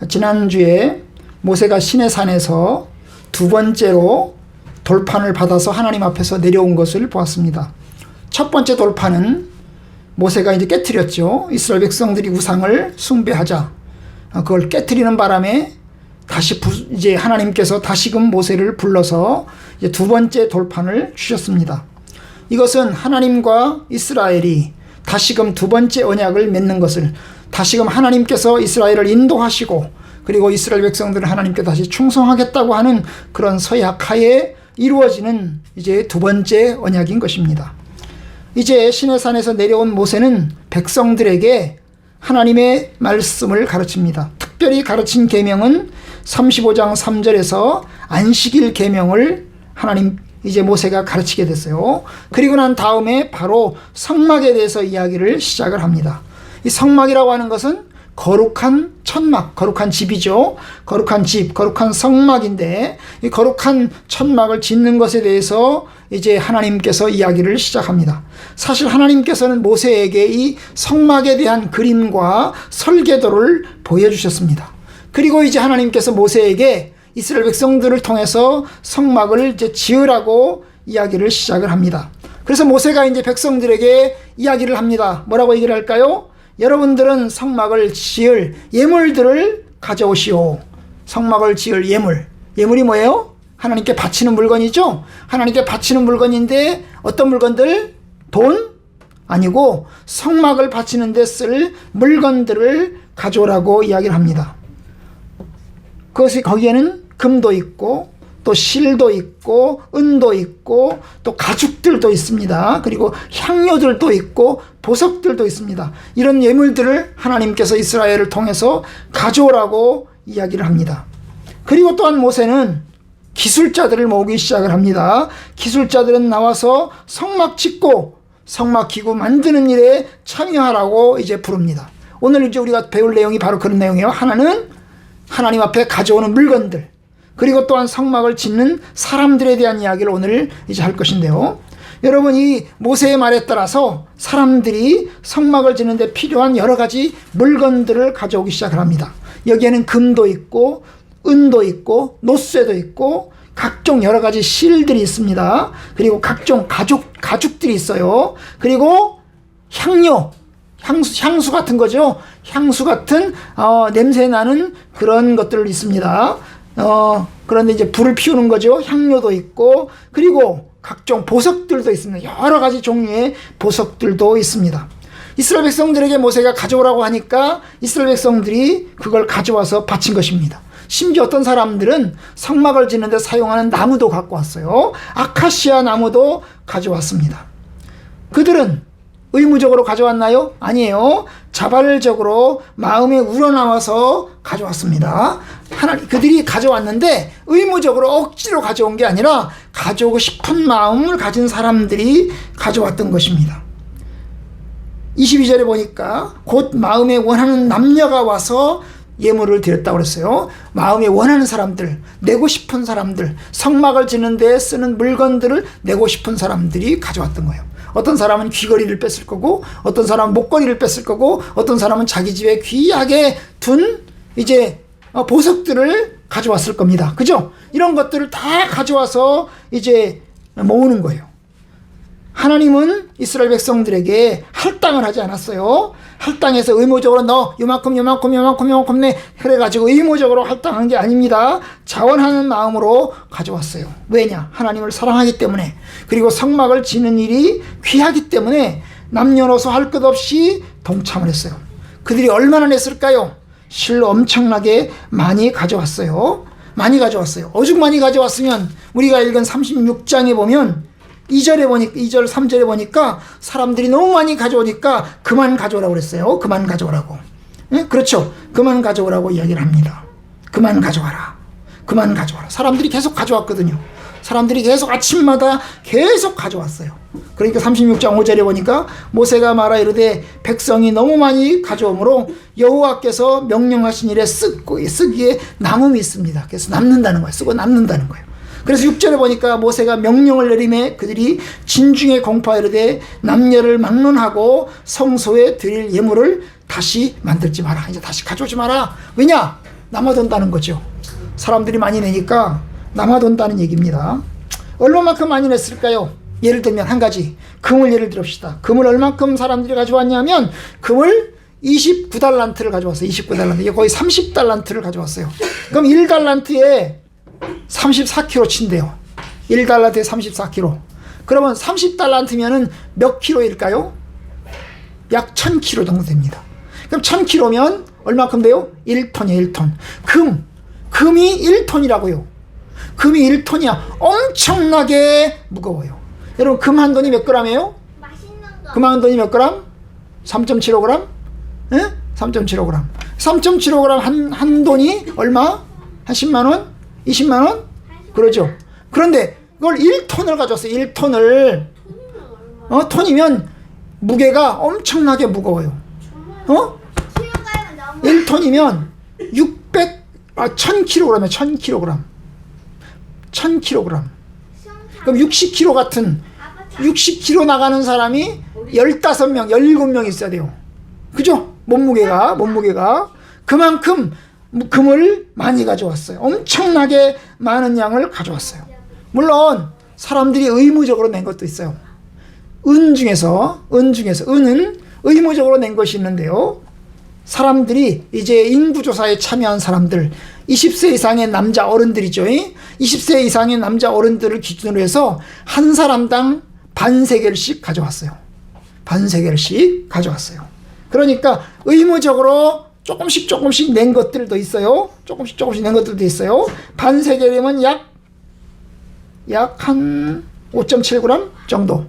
지난주에 모세가 시내산에서 두 번째로 돌판을 받아서 하나님 앞에서 내려온 것을 보았습니다. 첫 번째 돌판은 모세가 이제 깨트렸죠. 이스라엘 백성들이 우상을 숭배하자 그걸 깨트리는 바람에 다시 이제 하나님께서 다시금 모세를 불러서 이제 두 번째 돌판을 주셨습니다. 이것은 하나님과 이스라엘이 다시금 두 번째 언약을 맺는 것을, 다시금 하나님께서 이스라엘을 인도하시고 그리고 이스라엘 백성들을 하나님께 다시 충성하겠다고 하는 그런 서약 하에 이루어지는 이제 두 번째 언약인 것입니다. 이제 시내산에서 내려온 모세는 백성들에게 하나님의 말씀을 가르칩니다. 특별히 가르친 계명은 35장 3절에서 안식일 계명을 하나님 이제 모세가 가르치게 됐어요. 그리고 난 다음에 바로 성막에 대해서 이야기를 시작을 합니다. 이 성막이라고 하는 것은 거룩한 천막, 거룩한 집이죠. 거룩한 집, 거룩한 성막인데 이 거룩한 천막을 짓는 것에 대해서 이제 하나님께서 이야기를 시작합니다. 사실 하나님께서는 모세에게 이 성막에 대한 그림과 설계도를 보여주셨습니다. 그리고 이제 하나님께서 모세에게 이스라엘 백성들을 통해서 성막을 이제 지으라고 이야기를 시작을 합니다. 그래서 모세가 이제 백성들에게 이야기를 합니다. 뭐라고 얘기를 할까요? 여러분들은 성막을 지을 예물들을 가져오시오. 성막을 지을 예물. 예물이 뭐예요? 하나님께 바치는 물건이죠. 하나님께 바치는 물건인데 어떤 물건들? 돈? 아니고 성막을 바치는 데 쓸 물건들을 가져오라고 이야기를 합니다. 그것이 거기에는 금도 있고 또 실도 있고 은도 있고 또 가죽들도 있습니다. 그리고 향료들도 있고 보석들도 있습니다. 이런 예물들을 하나님께서 이스라엘을 통해서 가져오라고 이야기를 합니다. 그리고 또한 모세는 기술자들을 모으기 시작을 합니다. 기술자들은 나와서 성막 짓고 성막 기구 만드는 일에 참여하라고 이제 부릅니다. 오늘 이제 우리가 배울 내용이 바로 그런 내용이에요. 하나는 하나님 앞에 가져오는 물건들, 그리고 또한 성막을 짓는 사람들에 대한 이야기를 오늘 이제 할 것인데요. 여러분, 이 모세의 말에 따라서 사람들이 성막을 짓는 데 필요한 여러 가지 물건들을 가져오기 시작을 합니다. 여기에는 금도 있고 은도 있고 노쇠도 있고 각종 여러 가지 실들이 있습니다. 그리고 각종 가죽들이 있어요. 그리고 향수 같은 거죠. 향수 같은 냄새 나는 그런 것들 있습니다. 그런데 이제 불을 피우는 거죠. 향료도 있고 그리고 각종 보석들도 있습니다. 여러 가지 종류의 보석들도 있습니다. 이스라엘 백성들에게 모세가 가져오라고 하니까 이스라엘 백성들이 그걸 가져와서 바친 것입니다. 심지어 어떤 사람들은 성막을 짓는 데 사용하는 나무도 갖고 왔어요. 아카시아 나무도 가져왔습니다. 그들은 의무적으로 가져왔나요? 아니에요. 자발적으로 마음에 우러나와서 가져왔습니다. 그들이 가져왔는데 의무적으로 억지로 가져온 게 아니라 가져오고 싶은 마음을 가진 사람들이 가져왔던 것입니다. 22절에 보니까 곧 마음에 원하는 남녀가 와서 예물을 드렸다고 그랬어요. 마음에 원하는 사람들, 내고 싶은 사람들, 성막을 짓는 데 쓰는 물건들을 내고 싶은 사람들이 가져왔던 거예요. 어떤 사람은 귀걸이를 뺐을 거고, 어떤 사람은 목걸이를 뺐을 거고, 어떤 사람은 자기 집에 귀하게 둔 이제 보석들을 가져왔을 겁니다. 그죠? 이런 것들을 다 가져와서 이제 모으는 거예요. 하나님은 이스라엘 백성들에게 할당을 하지 않았어요. 할당해서 의무적으로 너 요만큼 내 그래가지고 의무적으로 할당한 게 아닙니다. 자원하는 마음으로 가져왔어요. 왜냐? 하나님을 사랑하기 때문에, 그리고 성막을 지는 일이 귀하기 때문에 남녀노소 할 것 없이 동참을 했어요. 그들이 얼마나 냈을까요? 실로 엄청나게 많이 가져왔어요. 많이 가져왔어요. 오죽 많이 가져왔으면 우리가 읽은 36장에 보면 2절 3절에 보니까 사람들이 너무 많이 가져오니까 그만 가져오라고 그랬어요. 그만 가져오라고. 네? 그렇죠. 그만 가져오라고 이야기를 합니다. 그만 가져와라. 그만 가져와라. 사람들이 계속 가져왔거든요. 사람들이 계속 아침마다 계속 가져왔어요. 그러니까 36장 5절에 보니까 모세가 말하 이르되 백성이 너무 많이 가져오므로 여호와께서 명령하신 일에 쓰기에 남음이 있습니다. 그래서 남는다는 거예요. 쓰고 남는다는 거예요. 그래서 6절에 보니까 모세가 명령을 내리매 그들이 진중에 공포하이르되 남녀를 막론하고 성소에 드릴 예물을 다시 만들지 마라. 이제 다시 가져오지 마라. 왜냐? 남아돈다는 거죠. 사람들이 많이 내니까 남아돈다는 얘기입니다. 얼마만큼 많이 냈을까요? 예를 들면 한 가지 금을 예를 들읍시다. 금을 얼마큼 사람들이 가져왔냐면 금을 29달란트를 가져왔어요. 29달란트. 이게 거의 30달란트를 가져왔어요. 그럼 1달란트에 34kg 친대요. 1달란트에 34kg. 그러면 30달란트면은 몇 킬로일까요? 약 1000kg 정도 됩니다. 그럼 1000kg면 얼마큼 돼요? 1톤이에요, 1톤. 금이 1톤이라고요. 금이 1톤이야. 엄청나게 무거워요. 여러분, 금 한 돈이 몇 g이에요? 금 한 돈이 몇 g? 3.75g? 예? 3.75g. 3.75g 한 돈이 얼마? 한 10만원? 20만원? 그러죠. 그런데 그걸 1톤을 가져왔어요. 1톤을. 톤이면 무게가 엄청나게 무거워요. 1톤이면 1000kg이에요. 1000kg. 1000kg. 그럼 60kg 같은 60kg 나가는 사람이 15명, 17명 있어야 돼요. 그죠? 몸무게가 그만큼 금을 많이 가져왔어요. 엄청나게 많은 양을 가져왔어요. 물론 사람들이 의무적으로 낸 것도 있어요. 은은 의무적으로 낸 것이 있는데요. 사람들이 이제 인구조사에 참여한 사람들, 20세 이상의 남자 어른들이죠. 20세 이상의 남자 어른들을 기준으로 해서 한 사람당 반세겔씩 가져왔어요. 반세겔씩 가져왔어요. 그러니까 의무적으로 조금씩 낸 것들도 있어요. 조금씩 낸 것들도 있어요. 반세겔이면 약 한 5.7g 정도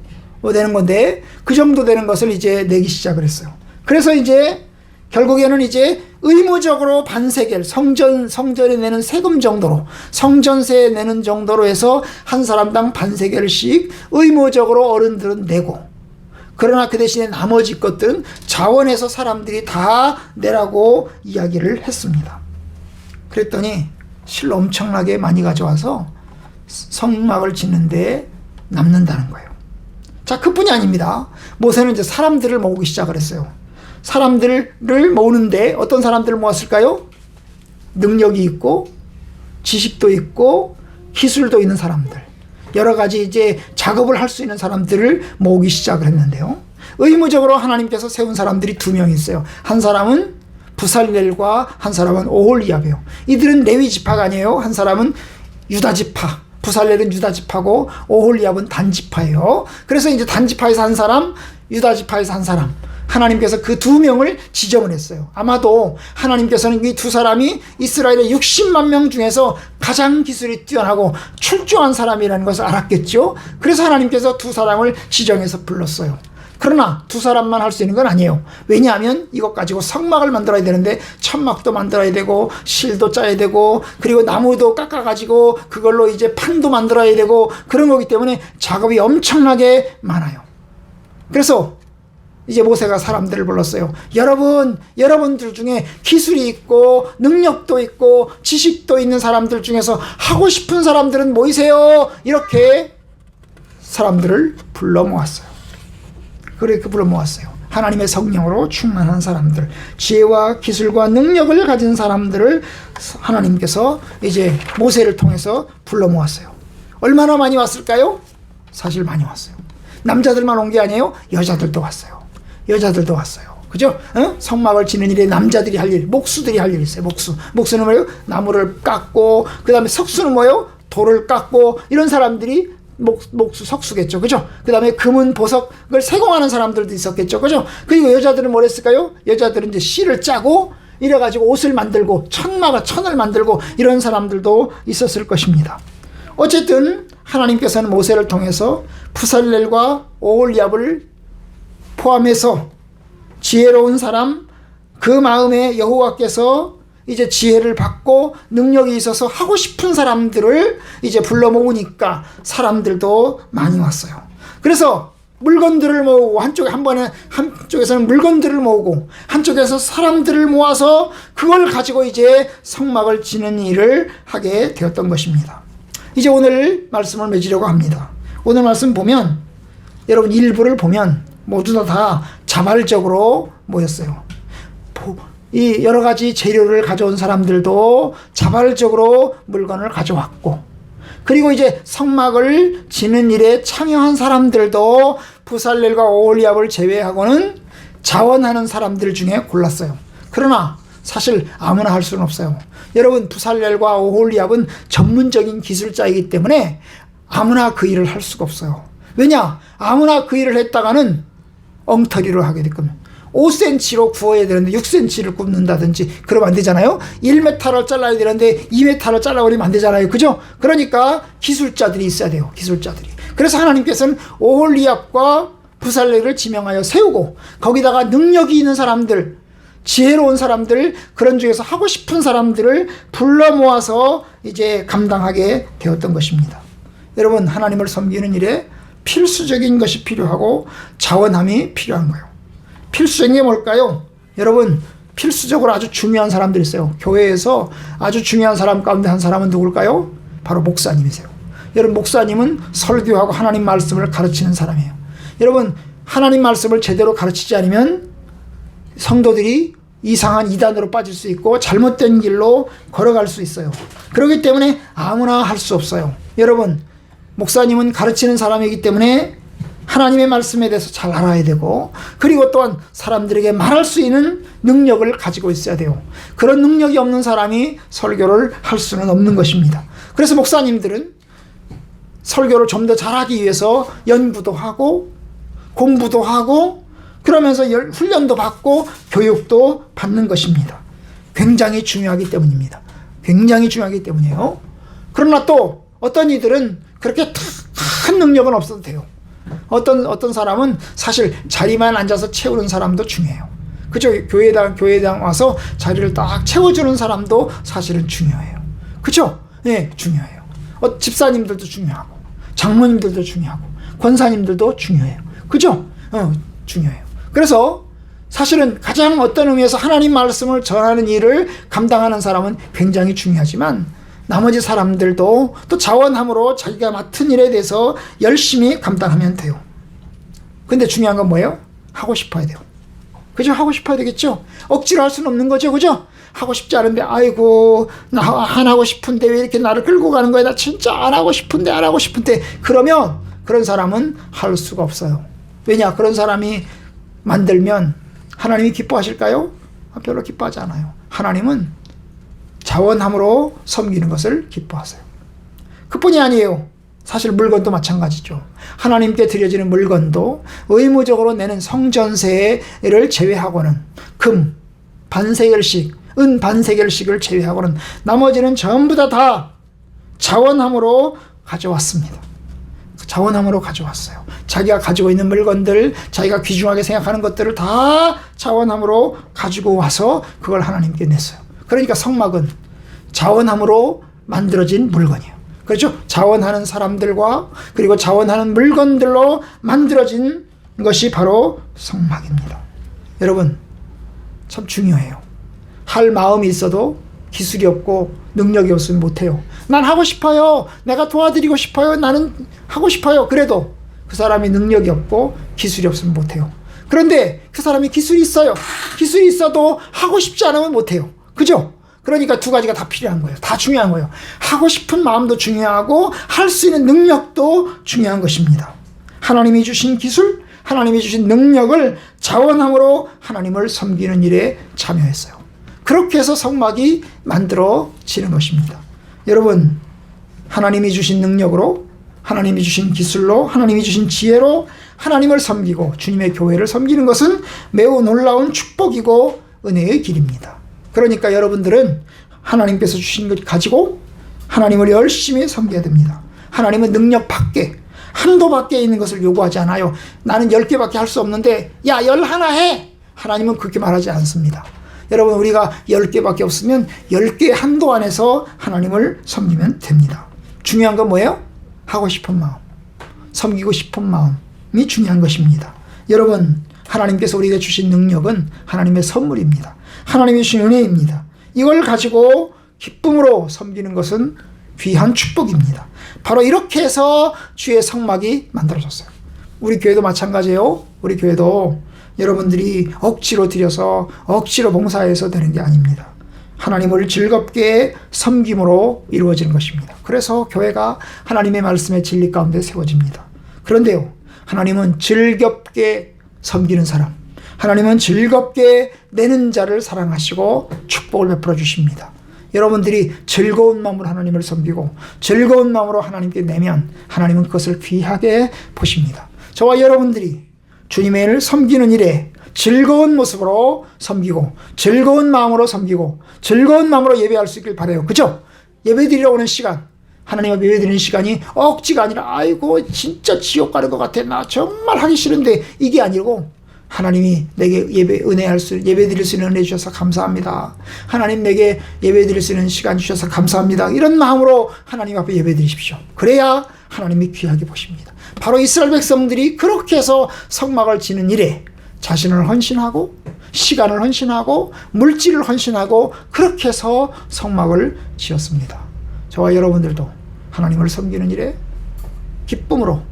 되는 건데, 그 정도 되는 것을 이제 내기 시작을 했어요. 그래서 이제 결국에는 이제 의무적으로 반세겔, 성전에 내는 세금 정도로, 성전세에 내는 정도로 해서 한 사람당 반세겔씩 의무적으로 어른들은 내고, 그러나 그 대신에 나머지 것들은 자원해서 사람들이 다 내라고 이야기를 했습니다. 그랬더니 실로 엄청나게 많이 가져와서 성막을 짓는데 남는다는 거예요. 자, 그뿐이 아닙니다. 모세는 이제 사람들을 모으기 시작을 했어요. 사람들을 모으는데 어떤 사람들을 모았을까요? 능력이 있고 지식도 있고 기술도 있는 사람들, 여러 가지 이제 작업을 할 수 있는 사람들을 모으기 시작을 했는데요. 의무적으로 하나님께서 세운 사람들이 2명 있어요. 한 사람은 부살렐과 한 사람은 오홀리압이에요. 이들은 레위 지파가 아니에요. 한 사람은 유다 지파, 부살렐은 유다 지파고 오홀리압은 단 지파예요. 그래서 이제 단 지파에서 한 사람, 유다 지파에서 한 사람, 하나님께서 그 2명을 지정을 했어요. 아마도 하나님께서는 이 2사람이 이스라엘의 60만 명 중에서 가장 기술이 뛰어나고 출중한 사람이라는 것을 알았겠죠. 그래서 하나님께서 2사람을 지정해서 불렀어요. 그러나 2사람만 할 수 있는 건 아니에요. 왜냐하면 이것 가지고 성막을 만들어야 되는데 천막도 만들어야 되고 실도 짜야 되고 그리고 나무도 깎아가지고 그걸로 이제 판도 만들어야 되고 그런 거기 때문에 작업이 엄청나게 많아요. 그래서 이제 모세가 사람들을 불렀어요. 여러분들 중에 기술이 있고 능력도 있고 지식도 있는 사람들 중에서 하고 싶은 사람들은 모이세요. 이렇게 사람들을 불러 모았어요. 그렇게 불러 모았어요. 하나님의 성령으로 충만한 사람들, 지혜와 기술과 능력을 가진 사람들을 하나님께서 이제 모세를 통해서 불러 모았어요. 얼마나 많이 왔을까요? 사실 많이 왔어요. 남자들만 온 게 아니에요. 여자들도 왔어요. 그죠? 성막을 짓는 일에 남자들이 할 일, 목수들이 할 일이 있어요. 목수는 뭐예요? 나무를 깎고, 그 다음에 석수는 뭐예요? 돌을 깎고, 이런 사람들이 석수겠죠. 그죠? 그 다음에 금은 보석을 세공하는 사람들도 있었겠죠. 그죠? 그리고 여자들은 뭘 했을까요? 여자들은 이제 실을 짜고, 이래가지고 옷을 만들고, 천을 만들고, 이런 사람들도 있었을 것입니다. 어쨌든, 하나님께서는 모세를 통해서 부살렐과 오홀리압을 포함해서 지혜로운 사람, 그 마음에 여호와께서 이제 지혜를 받고 능력이 있어서 하고 싶은 사람들을 이제 불러 모으니까 사람들도 많이 왔어요. 그래서 물건들을 모으고 한쪽에서는 물건들을 모으고 한쪽에서 사람들을 모아서 그걸 가지고 이제 성막을 지는 일을 하게 되었던 것입니다. 이제 오늘 말씀을 맺으려고 합니다. 오늘 말씀 보면 여러분 일부를 보면 모두 다 자발적으로 모였어요. 이 여러 가지 재료를 가져온 사람들도 자발적으로 물건을 가져왔고, 그리고 이제 성막을 지는 일에 참여한 사람들도 부살렐과 오홀리압을 제외하고는 자원하는 사람들 중에 골랐어요. 그러나 사실 아무나 할 수는 없어요. 여러분, 부살렐과 오홀리압은 전문적인 기술자이기 때문에 아무나 그 일을 할 수가 없어요. 왜냐? 아무나 그 일을 했다가는 엉터리로 하게 될 겁니다. 5cm로 구워야 되는데 6cm를 굽는다든지 그러면 안 되잖아요. 1m를 잘라야 되는데 2m를 잘라버리면 안 되잖아요. 그죠? 그러니까 기술자들이 있어야 돼요. 기술자들이. 그래서 하나님께서는 오홀리압과 부살렐을 지명하여 세우고, 거기다가 능력이 있는 사람들, 지혜로운 사람들, 그런 중에서 하고 싶은 사람들을 불러 모아서 이제 감당하게 되었던 것입니다. 여러분, 하나님을 섬기는 일에 필수적인 것이 필요하고 자원함이 필요한 거예요. 필수적인 게 뭘까요? 여러분, 필수적으로 아주 중요한 사람들이 있어요. 교회에서 아주 중요한 사람 가운데 한 사람은 누굴까요? 바로 목사님이세요. 여러분, 목사님은 설교하고 하나님 말씀을 가르치는 사람이에요. 여러분, 하나님 말씀을 제대로 가르치지 않으면 성도들이 이상한 이단으로 빠질 수 있고 잘못된 길로 걸어갈 수 있어요. 그렇기 때문에 아무나 할 수 없어요. 여러분, 목사님은 가르치는 사람이기 때문에 하나님의 말씀에 대해서 잘 알아야 되고, 그리고 또한 사람들에게 말할 수 있는 능력을 가지고 있어야 돼요. 그런 능력이 없는 사람이 설교를 할 수는 없는 것입니다. 그래서 목사님들은 설교를 좀 더 잘하기 위해서 연구도 하고 공부도 하고 그러면서 훈련도 받고 교육도 받는 것입니다. 굉장히 중요하기 때문입니다. 굉장히 중요하기 때문이에요. 그러나 또 어떤 이들은 그렇게 큰 능력은 없어도 돼요. 어떤 사람은 사실 자리만 앉아서 채우는 사람도 중요해요. 그죠? 교회당 와서 자리를 딱 채워주는 사람도 사실은 중요해요. 그죠? 네, 중요해요. 집사님들도 중요하고, 장로님들도 중요하고, 권사님들도 중요해요. 그죠? 중요해요. 그래서 사실은 가장 어떤 의미에서 하나님 말씀을 전하는 일을 감당하는 사람은 굉장히 중요하지만, 나머지 사람들도 또 자원함으로 자기가 맡은 일에 대해서 열심히 감당하면 돼요. 근데 중요한 건 뭐예요? 하고 싶어야 돼요. 그죠? 하고 싶어야 되겠죠? 억지로 할 수는 없는 거죠. 그죠? 하고 싶지 않은데, 아이고, 나 안 하고 싶은데 왜 이렇게 나를 끌고 가는 거야? 나 진짜 안 하고 싶은데. 그러면 그런 사람은 할 수가 없어요. 왜냐? 그런 사람이 만들면 하나님이 기뻐하실까요? 별로 기뻐하지 않아요. 하나님은 자원함으로 섬기는 것을 기뻐하세요. 그뿐이 아니에요. 사실 물건도 마찬가지죠. 하나님께 드려지는 물건도 의무적으로 내는 성전세를 제외하고는, 금 반세겔씩, 은 반세겔씩을 제외하고는 나머지는 전부 다 자원함으로 가져왔습니다. 자원함으로 가져왔어요. 자기가 가지고 있는 물건들, 자기가 귀중하게 생각하는 것들을 다 자원함으로 가지고 와서 그걸 하나님께 냈어요. 그러니까 성막은 자원함으로 만들어진 물건이에요. 그렇죠? 자원하는 사람들과 그리고 자원하는 물건들로 만들어진 것이 바로 성막입니다. 여러분, 참 중요해요. 할 마음이 있어도 기술이 없고 능력이 없으면 못해요. 난 하고 싶어요. 내가 도와드리고 싶어요. 나는 하고 싶어요. 그래도 그 사람이 능력이 없고 기술이 없으면 못해요. 그런데 그 사람이 기술이 있어요. 기술이 있어도 하고 싶지 않으면 못해요. 그죠? 그러니까 두 가지가 다 필요한 거예요. 다 중요한 거예요. 하고 싶은 마음도 중요하고 할 수 있는 능력도 중요한 것입니다. 하나님이 주신 기술, 하나님이 주신 능력을 자원함으로 하나님을 섬기는 일에 참여했어요. 그렇게 해서 성막이 만들어지는 것입니다. 여러분, 하나님이 주신 능력으로, 하나님이 주신 기술로, 하나님이 주신 지혜로 하나님을 섬기고 주님의 교회를 섬기는 것은 매우 놀라운 축복이고 은혜의 길입니다. 그러니까 여러분들은 하나님께서 주신 것 가지고 하나님을 열심히 섬겨야 됩니다. 하나님은 능력 밖에, 한도 밖에 있는 것을 요구하지 않아요. 나는 10개밖에 할 수 없는데 야 11 해. 하나님은 그렇게 말하지 않습니다. 여러분, 우리가 10개밖에 없으면 10개의 한도 안에서 하나님을 섬기면 됩니다. 중요한 건 뭐예요? 하고 싶은 마음, 섬기고 싶은 마음이 중요한 것입니다. 여러분, 하나님께서 우리에게 주신 능력은 하나님의 선물입니다. 하나님이 주신 은혜입니다. 이걸 가지고 기쁨으로 섬기는 것은 귀한 축복입니다. 바로 이렇게 해서 주의 성막이 만들어졌어요. 우리 교회도 마찬가지예요. 우리 교회도 여러분들이 억지로 드려서 억지로 봉사해서 되는 게 아닙니다. 하나님을 즐겁게 섬김으로 이루어지는 것입니다. 그래서 교회가 하나님의 말씀의 진리 가운데 세워집니다. 그런데요, 하나님은 즐겁게 섬기는 사람, 하나님은 즐겁게 내는 자를 사랑하시고 축복을 베풀어 주십니다. 여러분들이 즐거운 마음으로 하나님을 섬기고 즐거운 마음으로 하나님께 내면 하나님은 그것을 귀하게 보십니다. 저와 여러분들이 주님의 일을 섬기는 일에 즐거운 모습으로 섬기고 즐거운 마음으로 섬기고 즐거운 마음으로 예배할 수 있길 바라요. 그죠? 예배드리러 오는 시간, 하나님 앞에 예배드리는 시간이 억지가 아니라 아이고 진짜 지옥 가는 것 같아, 나 정말 하기 싫은데, 이게 아니고 하나님이 내게 예배드릴 수 있는 은혜 주셔서 감사합니다. 하나님 내게 예배드릴 수 있는 시간 주셔서 감사합니다. 이런 마음으로 하나님 앞에 예배드리십시오. 그래야 하나님이 귀하게 보십니다. 바로 이스라엘 백성들이 그렇게 해서 성막을 지는 일에 자신을 헌신하고 시간을 헌신하고 물질을 헌신하고 그렇게 해서 성막을 지었습니다. 저와 여러분들도 하나님을 섬기는 일에 기쁨으로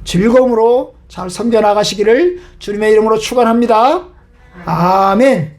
즐거움으로 잘 섬겨 나가시기를 주님의 이름으로 축원합니다. 아멘.